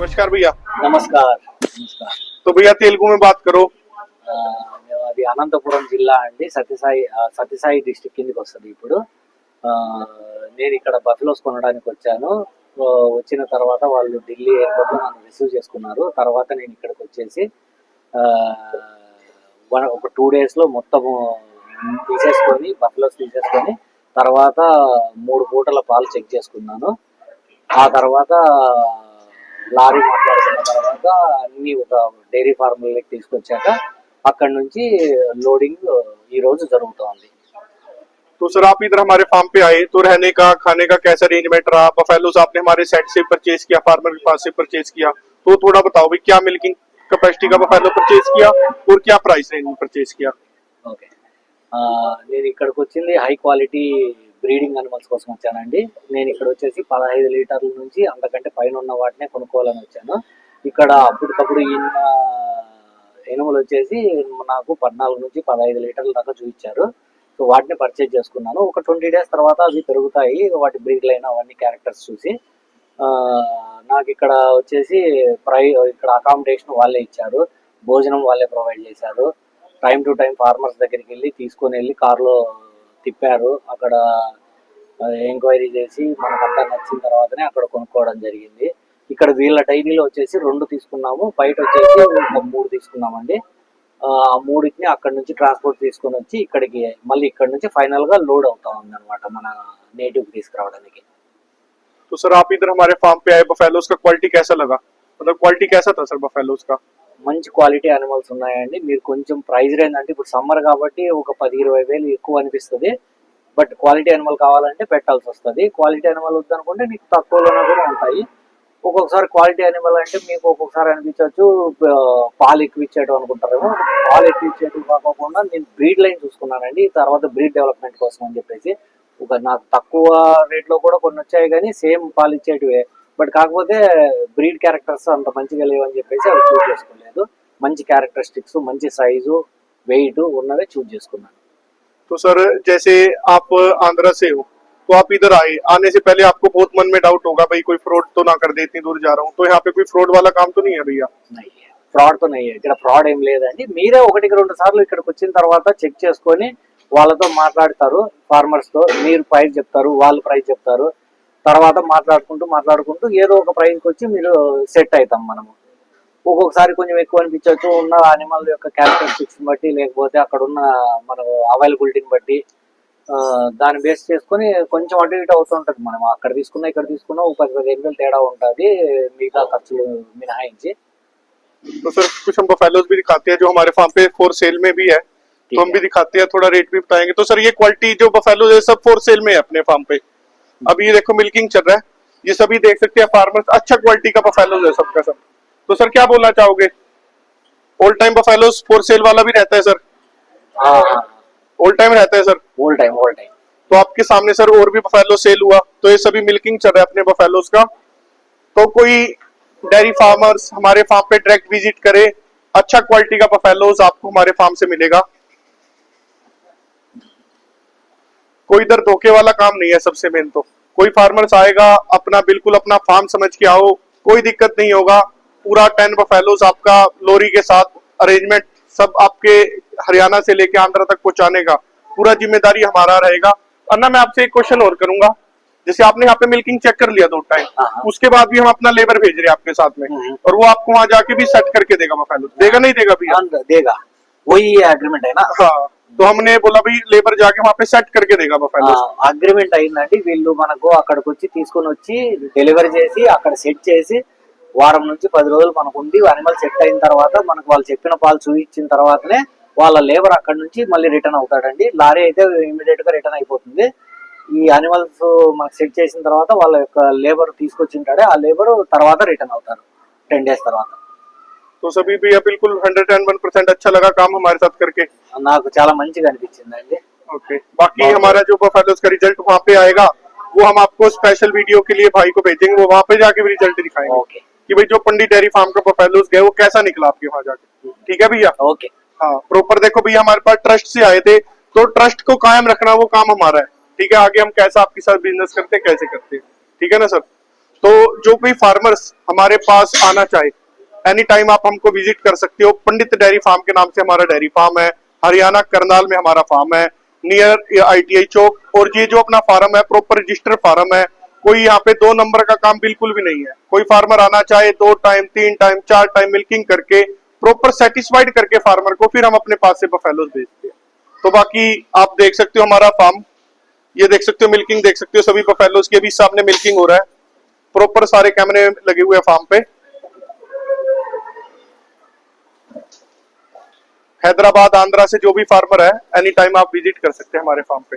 नमस्कार भैया। नमस्कार नमस्कार तो भैया तेलुगु में बात करो। మేము అది అనంతపురం జిల్లా అండి సత్యసాయి డిస్ట్రిక్ట్ కిందకి వస్తుంది ఇప్పుడు. నేను ఇక్కడ బఫెలోస్ కొనడానికి వచ్చాను. వచ్చిన తర్వాత వాళ్ళు ఢిల్లీ ఎయిర్పోర్ట్ లో నన్ను రిసీవ్ చేసుకున్నారు. తర్వాత నేను ఇక్కడికి వచ్చేసి ఒక 2 days లో మొత్తము తీసేసుకొని బఫెలోస్ తీసేసుకొని తర్వాత 3 పూటల పాలు చెక్ చేసుకున్నాను. ఆ తర్వాత లారీ మాట్లాడుకున్న తర్వాత అన్ని ఒక డైరీ ఫార్మ్లకి తీసుకొచ్చాక అక్కడ నుంచి లోడింగ్ ఈ రోజు జరుగుతోంది. तो सर आप इधर हमारे फार्म पे आए तो रहने का खाने का कैसा अरेंजमेंट रहा? बफेलोस आपने हमारे सेट से परचेज किया, फार्मर के पास से परचेज किया, तो थोड़ा बताओ भाई क्या मिल्किंग कैपेसिटी का बफेलो परचेज किया और क्या प्राइस रेंज में परचेज किया? ఓకే, నేను ఇక్కడికి వచ్చింది హై క్వాలిటీ బ్రీడింగ్ అనిమల్స్ కోసం వచ్చానండి. నేను ఇక్కడ వచ్చేసి 15 లీటర్ల నుంచి అంతకంటే పైన ఉన్న వాటినే కొనుక్కోవాలని వచ్చాను. ఇక్కడ అప్పటికప్పుడు ఈయన ఎనుములు వచ్చేసి నాకు 14 నుంచి 15 లీటర్ల దాకా చూపించారు. సో వాటిని పర్చేజ్ చేసుకున్నాను. ఒక 20 days తర్వాత అవి పెరుగుతాయి, వాటి బ్రీడ్ లైన్ అవన్నీ క్యారెక్టర్స్ చూసి. నాకు ఇక్కడ వచ్చేసి ఇక్కడ అకామిడేషన్ వాళ్ళే ఇచ్చారు, భోజనం వాళ్ళే ప్రొవైడ్ చేశారు. టైం టు టైం ఫార్మర్స్ దగ్గరికి వెళ్ళి తీసుకొని వెళ్ళి కార్లో తిప్పారు. అక్కడ ఎంక్వైరీ చేసి మనకంతా నచ్చిన తర్వాతనే అక్కడ కొనుక్కోవడం జరిగింది. ఇక్కడ వీళ్ళ డైరీలో వచ్చేసి 2 తీసుకున్నాము, బయట వచ్చేసి 3 తీసుకున్నామండి. ఆ 3ని అక్కడ నుంచి ట్రాన్స్పోర్ట్ తీసుకొని వచ్చి ఇక్కడికి మళ్ళీ ఇక్కడ నుంచి ఫైనల్ గా లోడ్ అవుతా ఉంది అనమాట మన నేటివ్ తీసుకురావడానికి. तो सर आप इधर हमारे फार्म पे आए, बफेलोस का क्वालिटी कैसा लगा? मतलब क्वालिटी कैसा था सर बफेलोस का? మంచి క్వాలిటీ అనిమల్స్ ఉన్నాయండి. మీరు కొంచెం ప్రైస్ రేంజ్ అంటే ఇప్పుడు సమ్మర్ కాబట్టి ఒక 10-20 వేలు ఎక్కువ అనిపిస్తుంది. బట్ క్వాలిటీ అనిమల్ కావాలంటే పెట్టాల్సి వస్తుంది. క్వాలిటీ అనిమల్ వద్దనుకుంటే నీకు తక్కువలోనే కూడా ఉంటాయి. ఒక్కొక్కసారి క్వాలిటీ అనిమల్ అంటే మీకు ఒక్కొక్కసారి అనిపించవచ్చు పాలు ఎక్కువ ఇచ్చేయడం అనుకుంటారేమో. పాలు ఎక్కువ ఇచ్చేయడం కాకుండా నేను బ్రీడ్ లైన్ చూసుకున్నానండి. తర్వాత బ్రీడ్ డెవలప్మెంట్ కోసం అని చెప్పేసి నాకు తక్కువ రేట్ లో కూడా కొన్ని వచ్చాయి, కానీ సేమ్ పాలు ఇచ్చేటివే. బట్ కాకపోతే బ్రీడ్ క్యారెక్టర్స్ అంత మంచిగా లేవని చెప్పేసి అవి చూస్ చేసుకోలేదు. మంచి క్యారెక్టరిస్టిక్స్, మంచి సైజు, వెయిట్ ఉన్నవే చూస్ చేసుకున్నాను. तो सर जैसे आप आंध्रा से हो तो आप इधर आए, आने से पहले आपको बहुत मन में डाउट होगा भाई कोई फ्रॉड तो ना कर दे, इतनी दूर जा रहा हूँ, तो यहाँ पे कोई फ्रॉड वाला काम तो नहीं है भैया? ఫ్రాడ్ తో నయ్యే, ఇక్కడ ఫ్రాడ్ ఏం లేదండి. మీరే 1-2 సార్లు ఇక్కడికి వచ్చిన తర్వాత చెక్ చేసుకొని వాళ్ళతో మాట్లాడతారు. ఫార్మర్స్ తో మీరు ప్రైస్ చెప్తారు, వాళ్ళు ప్రైస్ చెప్తారు. తర్వాత మాట్లాడుకుంటూ ఏదో ఒక ప్రైస్కి వచ్చి మీరు సెట్ అవుతాం మనము. ఒక్కొక్కసారి కొంచెం ఎక్కువ అనిపించవచ్చు ఉన్న అనిమల్ యొక్క క్యారెక్టరిస్టిక్స్ బట్టి, లేకపోతే అక్కడ ఉన్న మన అవైలబిలిటీని బట్టి. దాన్ని బేస్ చేసుకొని కొంచెం అటు ఇటు అవుతుంటది. మనం అక్కడ తీసుకున్నా ఇక్కడ తీసుకున్నా 10-15 వేలు తేడా ఉంటుంది మిగతా ఖర్చులు మినహాయించి. तो सर कुछ हम बफेलोस भी दिखाते हैं जो हमारे फार्म पे फॉर सेल में भी है, तो हम भी दिखाते हैं, थोड़ा रेट भी बताएंगे। तो सर ये क्वालिटी जो बफेलोस है सब फॉर सेल में है अपने फार्म पे। अब ये देखो मिल्किंग चल रहा है, ये सभी देख सकते हैं फार्मर्स, अच्छा क्वालिटी का बफेलोस है सबका सब। तो सर क्या बोलना चाहोगे? All time buffaloes for sale वाला भी रहता है सर? हाँ, ऑल टाइम रहता है सर? All time. तो आपके सामने सर और भी बफेलो सेल हुआ, तो ये सभी मिल्किंग चल रहा है अपने बफेलोस का। तो कोई डेयरी फार्मर्स हमारे फार्म पे डायरेक्ट विजिट करे, अच्छा क्वालिटी का बफेलोस आपको हमारे फार्म से मिलेगा। कोई इधर धोखे वाला काम नहीं है। सबसे मेन तो कोई फार्मर्स आएगा अपना बिल्कुल अपना फार्म समझ के आओ, कोई दिक्कत नहीं होगा। पूरा 10 बफेलोस आपका लोरी के साथ अरेंजमेंट सब आपके हरियाणा से लेके आंध्रा तक पहुंचाने का पूरा जिम्मेदारी हमारा रहेगा। अन्ना मैं आपसे एक क्वेश्चन और करूंगा, जैसे आपने यहाँ पे मिल्किंग चेक कर लिया 2 टाइम, उसके बाद भी हम अपना लेबर भेज रहे हैं आपके साथ में, और वो आपको वहाँ जाके भी सेट करके देगा बफेलो, देगा नहीं देगा भैया? देगा, वही अग्रीमेंट है ना। हाँ, तो हमने बोला भाई लेबर जाके वहाँ पे सेट करके देगा बफेलो। అగ్రిమెంట్ అయిందండి. వీళ్ళు మనకు అక్కడికి వచ్చి తీసుకొని వచ్చి డెలివరీ చేసి అక్కడ సెట్ చేసి వారం నుంచి 10 రోజులు మనకు ఉండి అనిమల్ సెట్ అయిన తర్వాత మనకు వాళ్ళు చెప్పిన పాలు చూపించిన తర్వాతనే వాళ్ళ లేబర్ అక్కడ నుంచి మళ్ళీ రిటర్న్ అవుతాడండి. లారీ అయితే ఇమీడియట్ గా రిటర్న్ అయిపోతుంది. ఈ అనిమల్స్ మనకు సెట్ చేసిన తర్వాత వాళ్ళ యొక్క లేబర్ తీసుకొచ్చింటాడే ఆ లేబర్ తర్వాత రిటర్న్ అవుతారు 10 days తర్వాత. तो सभी भैया बिल्कुल 101% अच्छा लगा काम हमारे साथ करके? నాకు చాలా మంచిగా అనిపించిందండి. ओके, बाकी हमारा जो बफेलोस का रिजल्ट वहाँ पे आएगा वो हम आपको स्पेशल वीडियो के लिए भाई को भेजेंगे, वो वहाँ पे जाके भी रिजल्ट दिखाएंगे कि भाई जो पंडित डेयरी फार्म का बफेलोस गए वो कैसा निकला आपके वहाँ जाके। ठीक है भैया? ओके, हाँ प्रॉपर देखो भैया हमारे पास ट्रस्ट से आए थे, तो ट्रस्ट को कायम रखना वो काम हमारा है। ठीक है, आगे हम कैसा आपके साथ बिजनेस करते हैं कैसे करते हैं, ठीक है ना सर? तो जो भी फार्मर्स हमारे पास आना चाहे, एनी टाइम आप हमको विजिट कर सकते हो। पंडित डेयरी फार्म के नाम से हमारा डेयरी फार्म है, हरियाणा करनाल में हमारा फार्म है, नियर ITI चौक। और ये जो अपना फार्म है प्रॉपर रजिस्टर फार्म है, कोई यहाँ पे 2 नंबर का काम बिल्कुल भी नहीं है। कोई फार्मर आना चाहे 2 टाइम 3 टाइम 4 टाइम मिल्किंग करके प्रॉपर सेटिस्फाइड करके फार्मर को फिर हम अपने पास से बफेलोज भेजते हैं। तो बाकी आप देख सकते हो हमारा फार्म, ये देख सकते हो मिल्किंग देख सकते हो सभी बफेलोज की, अभी सामने मिल्किंग हो रहा है। प्रॉपर सारे कैमरे लगे हुए हैं फार्म पे। हैदराबाद आंध्रा से जो भी फार्मर है एनी टाइम आप विजिट कर सकते हैं हमारे फार्म पे।